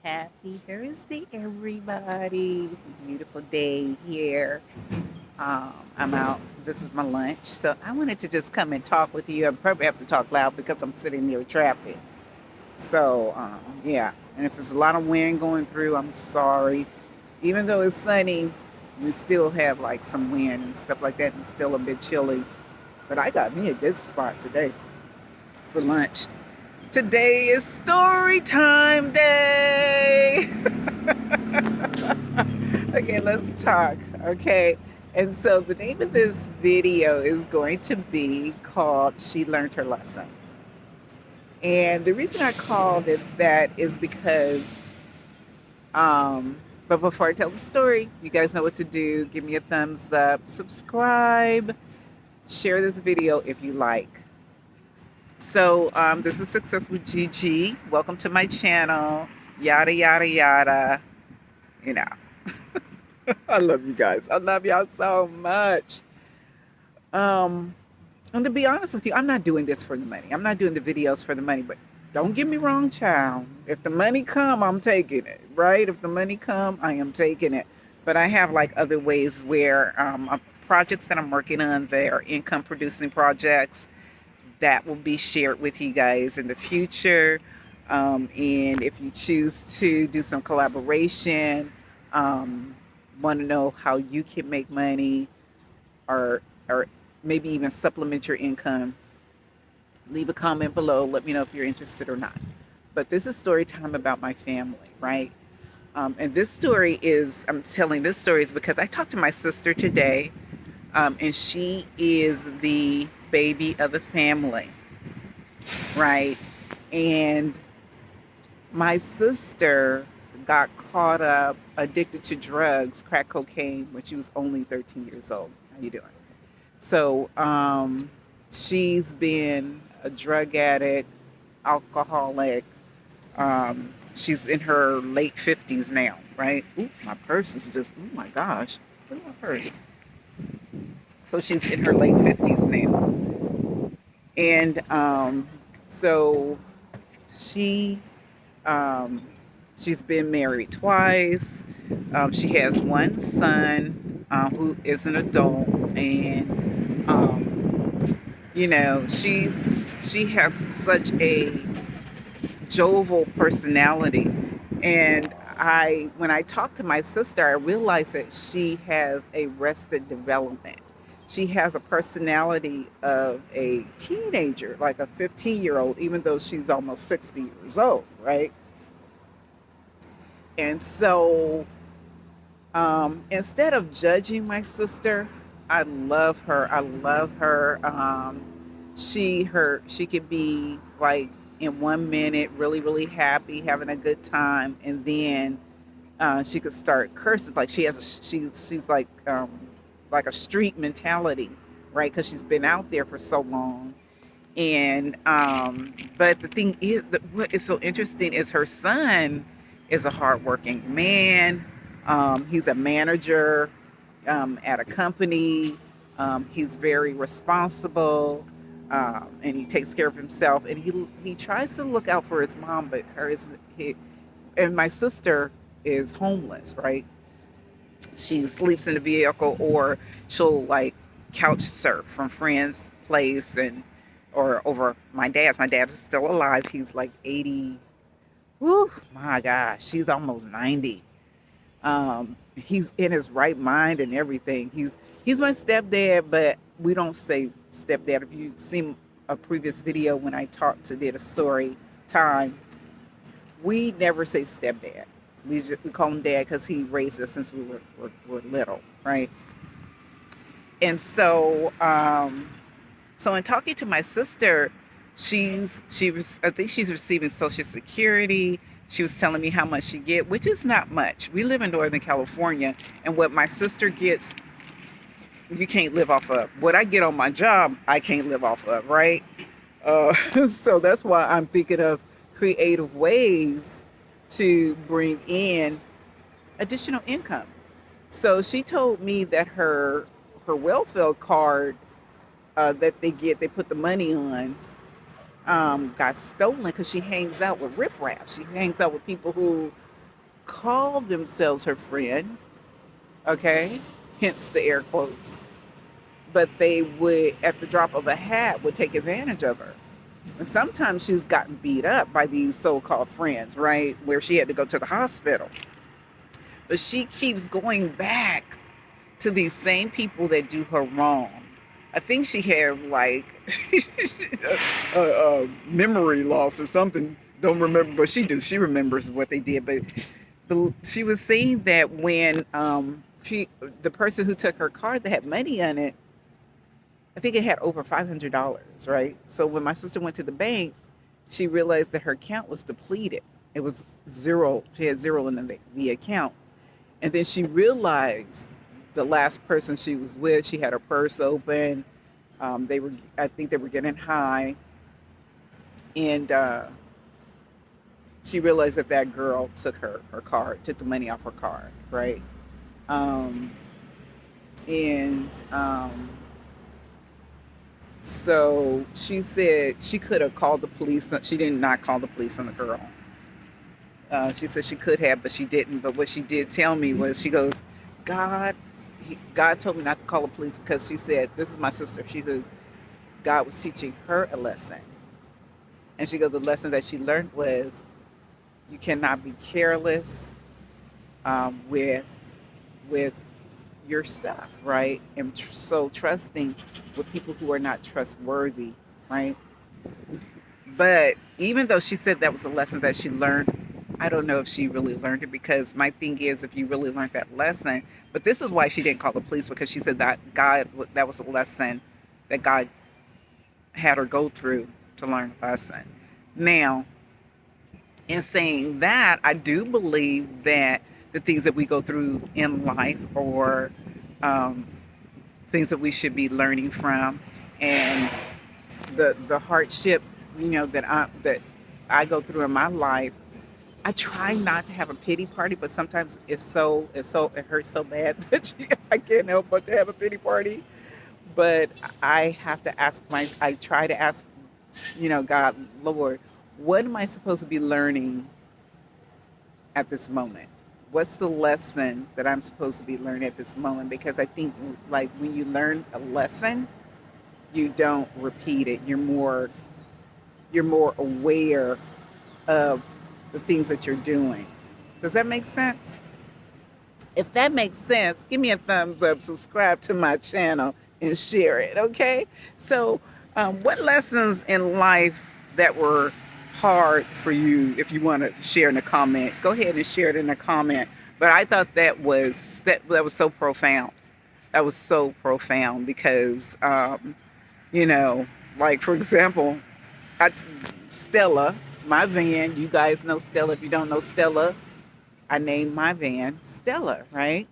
Happy Thursday, everybody. It's a beautiful day here. I'm out. This is my lunch. So I wanted to just come and talk with you. I probably have to talk loud because I'm sitting near traffic. So, yeah. And if there's a lot of wind going through, I'm sorry. Even though it's sunny, we still have like some wind and stuff like that, and it's still a bit chilly. But I got me a good spot today for lunch. Today is story time day. Okay, let's talk. Okay. And so the name of this video is going to be called She Learned Her Lesson. And the reason I called it that is because, but before I tell the story, you guys know what to do. Give me a thumbs up, subscribe, share this video if you like. So this is Success with Gigi. Welcome to my channel. Yada, yada, yada. You know, I love you guys. I love y'all so much. Um, and to be honest with you, I'm not doing this for the money. I'm not doing the videos for the money, but don't get me wrong, child. If the money come, I'm taking it, right? If the money come, I am taking it. But I have like other ways where projects that I'm working on, they are income producing projects that will be shared with you guys in the future. And if you choose to do some collaboration, um, want to know how you can make money or maybe even supplement your income, leave a comment below. Let me know if you're interested or not. But this is story time about my family, right? And this story is, I'm telling this story is because I talked to my sister today, and she is the baby of the family, right? And my sister got caught up addicted to drugs, crack cocaine, when she was only 13 years old. How you doing? So she's been a drug addict, alcoholic. She's in her late 50s now, right? Ooh, my purse is just, oh my gosh, look at my purse. So she's in her late 50s now. And so she um, she's been married twice. She has one son who is an adult, and she has such a jovial personality. And when I talked to my sister, I realized that she has arrested development. She has a personality of a teenager, like a 15-year-old, even though she's almost 60 years old, right? And so instead of judging my sister, I love her. I love her. She could be like in 1 minute really really happy, having a good time, and then she could start cursing. Like she's like a street mentality, right? Because she's been out there for so long. And but the thing is, what is so interesting is her son is a hardworking man. He's a manager at a company. He's very responsible, and he takes care of himself. And he tries to look out for his mom, but and my sister is homeless, right? She sleeps in the vehicle, or she'll like couch surf from friends' place, and or over my dad's. My dad is still alive. He's like 80. Whew, my gosh, she's almost 90. He's in his right mind and everything. He's my stepdad, but we don't say stepdad. If you've seen a previous video when I did a story time, we never say stepdad. We call him dad because he raised us since we were little, right? And so in talking to my sister, I think she's receiving Social Security. She was telling me how much she get, which is not much. We live in Northern California, and what my sister gets, you can't live off of. What I get on my job, I can't live off of, right? So that's why I'm thinking of creative ways to bring in additional income. So she told me that her welfare card that they put the money on, got stolen because she hangs out with riffraff. She hangs out with people who call themselves her friend, okay? Hence the air quotes. But they would, at the drop of a hat, would take advantage of her. And sometimes she's gotten beat up by these so-called friends, right? Where she had to go to the hospital. But she keeps going back to these same people that do her wrong. I think she has like memory loss or something. Don't remember, but she do. She remembers what they did. But she was saying that when the person who took her card that had money on it, I think it had over $500, right? So when my sister went to the bank, she realized that her account was depleted. It was zero. She had zero in the account. And then she realized the last person she was with, she had her purse open. I think they were getting high. And she realized that that girl took her card, took the money off her card, right? Um, and So she said she could have called the police. She did not call the police on the girl. She said she could have, but she didn't. But what she did tell me was, she goes, God, God told me not to call the police because she said, this is my sister. She says, God was teaching her a lesson. And she goes, the lesson that she learned was you cannot be careless with with your stuff, right? And so trusting with people who are not trustworthy, right? But even though she said that was a lesson that she learned, I don't know if she really learned it, because my thing is, if you really learned that lesson, but this is why she didn't call the police, because she said that that was a lesson that God had her go through to learn a lesson. Now, in saying that, I do believe that the things that we go through in life, or um, things that we should be learning from, and the hardship, that I go through in my life. I try not to have a pity party, but sometimes it hurts so bad that I can't help but to have a pity party. But I try to ask, God, Lord, what am I supposed to be learning at this moment? What's the lesson that I'm supposed to be learning at this moment? Because I think, like, when you learn a lesson, you don't repeat it. You're more aware of the things that you're doing. Does that make sense? If that makes sense, give me a thumbs up, subscribe to my channel, and share it, okay? So, what lessons in life that were hard for you, if you want to share in a comment, go ahead and share it in a comment. But I thought that was so profound. That was so profound because, you know, like, for example, I, Stella, my van, you guys know Stella. If you don't know Stella, I named my van Stella, right?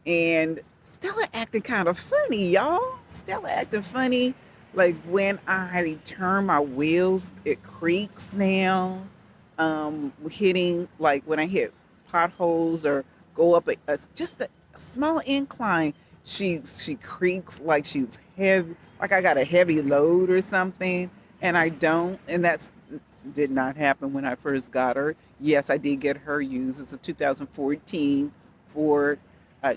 And Stella acting kind of funny, y'all. Stella acting funny. Like, when I turn my wheels, it creaks now. Hitting, like, when I hit potholes or go up just a small incline, she creaks like she's heavy, like I got a heavy load or something, and I don't. And that's did not happen when I first got her. Yes, I did get her used. It's a 2014 Ford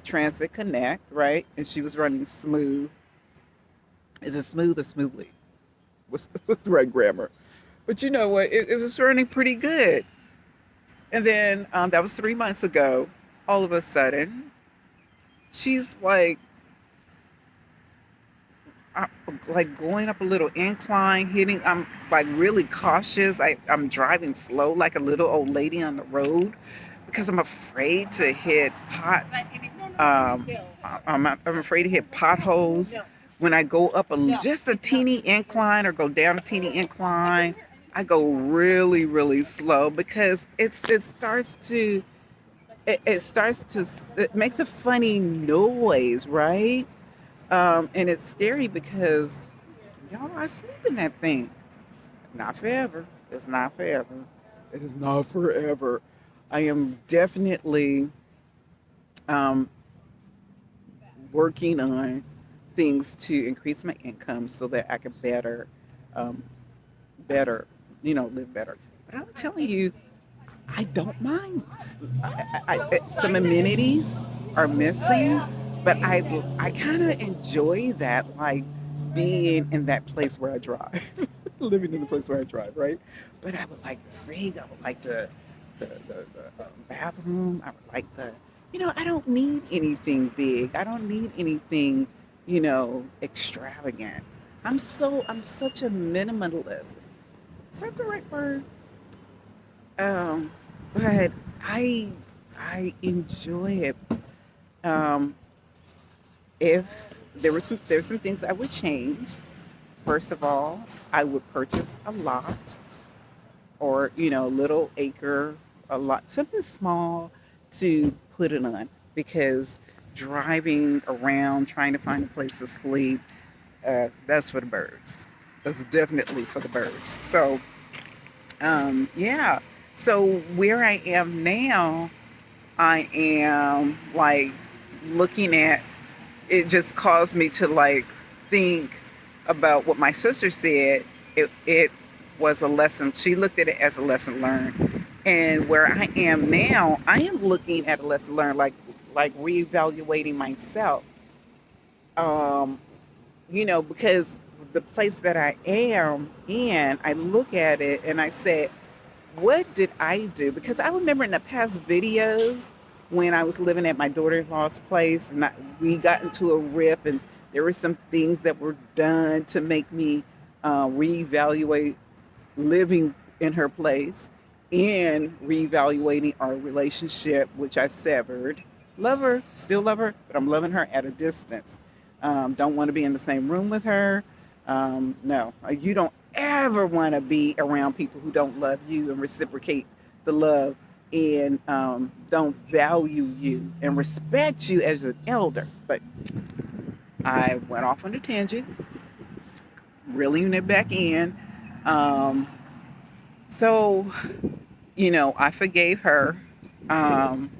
Transit Connect, right? And she was running smooth. Is it smooth or smoothly? What's the right grammar? But you know what? It was running pretty good. And then that was 3 months ago. All of a sudden, she's uh, like going up a little incline, hitting. I'm like really cautious. I'm driving slow, like a little old lady on the road, because I'm afraid to hit I'm afraid to hit potholes when I go up just a teeny incline, or go down a teeny incline. I go really, really slow, because it makes a funny noise, right? And it's scary because, y'all, I sleep in that thing. Not forever. It's not forever. It is not forever. I am definitely um, working on things to increase my income so that I can um, better, live better. But I'm telling you, I don't mind. Some amenities are missing, but I kind of enjoy that, like being in that place where I drive, living in the place where I drive, right? But I would like the sink. I would like the bathroom. I would like I don't need anything big. I don't need anything, extravagant. I'm such a minimalist. Is that the right word? Um, but I I enjoy it. Um, if there's some things I would change. First of all, I would purchase a lot or a little acre, a lot, something small to put it on because driving around trying to find a place to sleep, that's for the birds. That's definitely for the birds. So yeah. So where I am now, I am like looking at it, just caused me to like think about what my sister said. It was a lesson. She looked at it as a lesson learned. And where I am now, I am looking at a lesson learned, like reevaluating myself. Um, because the place that I am in, I look at it and I said, what did I do? Because I remember in the past videos when I was living at my daughter-in-law's place and we got into a rift and there were some things that were done to make me reevaluate living in her place and reevaluating our relationship, which I severed. Love her, still love her, but I'm loving her at a distance. Don't want to be in the same room with her. No, you don't ever want to be around people who don't love you and reciprocate the love and don't value you and respect you as an elder. But I went off on a tangent, reeling it back in. Um, so, I forgave her, um,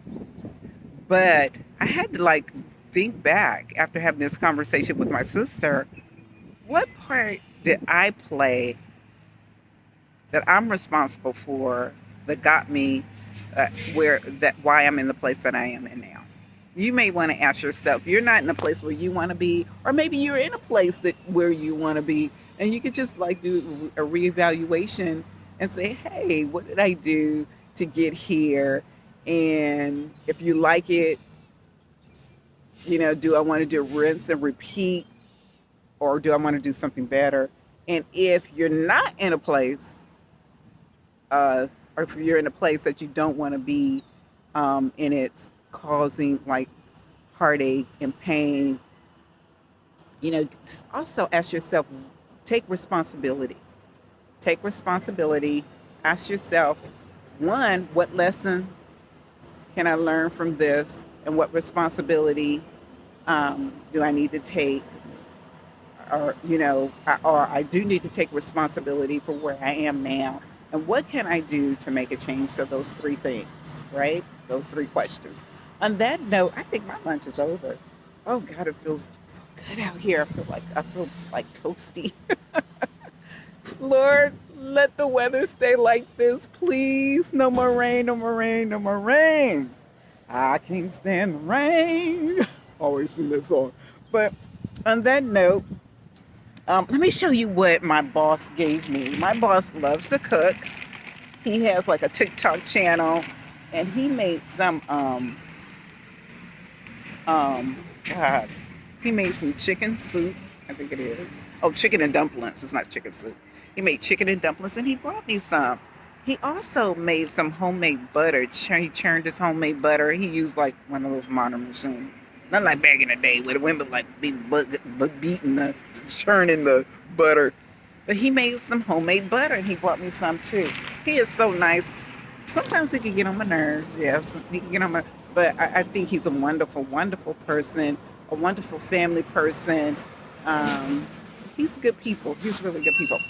but I had to like think back after having this conversation with my sister. What part did I play that I'm responsible for that got me where that why I'm in the place that I am in now? You may want to ask yourself. You're not in a place where you want to be, or maybe you're in a place that where you want to be, and you could just like do a reevaluation and say, "Hey, what did I do to get here?" And if you like it, do I want to do rinse and repeat, or do I want to do something better? And if you're not in a place uh, or if you're in a place that you don't want to be, and it's causing like heartache and pain, just also ask yourself, take responsibility. Take responsibility. Ask yourself, one, what lesson can I learn from this, and what responsibility do I need to take, or I do need to take responsibility for where I am now. And what can I do to make a change? So those three things, right? Those three questions. On that note, I think my lunch is over. Oh God, it feels so good out here. I feel like toasty. Lord, let the weather stay like this, please. No more rain, no more rain, no more rain. I can't stand the rain. Always sing that song. But on that note, let me show you what my boss gave me. My boss loves to cook. He has like a TikTok channel, and he made some God, he made some chicken soup. I think it is. Oh, chicken and dumplings. It's not chicken soup. He made chicken and dumplings, and he brought me some. He also made some homemade butter. He churned his homemade butter. He used like one of those modern machines. Not like back in the day where the women like be beating the churning the butter. But he made some homemade butter and he brought me some too. He is so nice. Sometimes he can get on my nerves. Yeah, he can get on my. But I think he's a wonderful, wonderful person, a wonderful family person. Um, he's good people. He's really good people.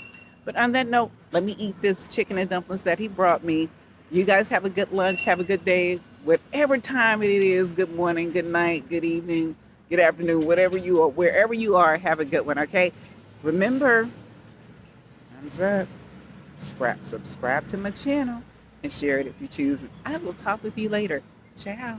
But on that note, let me eat this chicken and dumplings that he brought me. You guys have a good lunch. Have a good day. Whatever time it is, good morning, good night, good evening, good afternoon, whatever you are, wherever you are, have a good one, okay? Remember, thumbs up, subscribe to my channel. and share it if you choose. I will talk with you later. Ciao.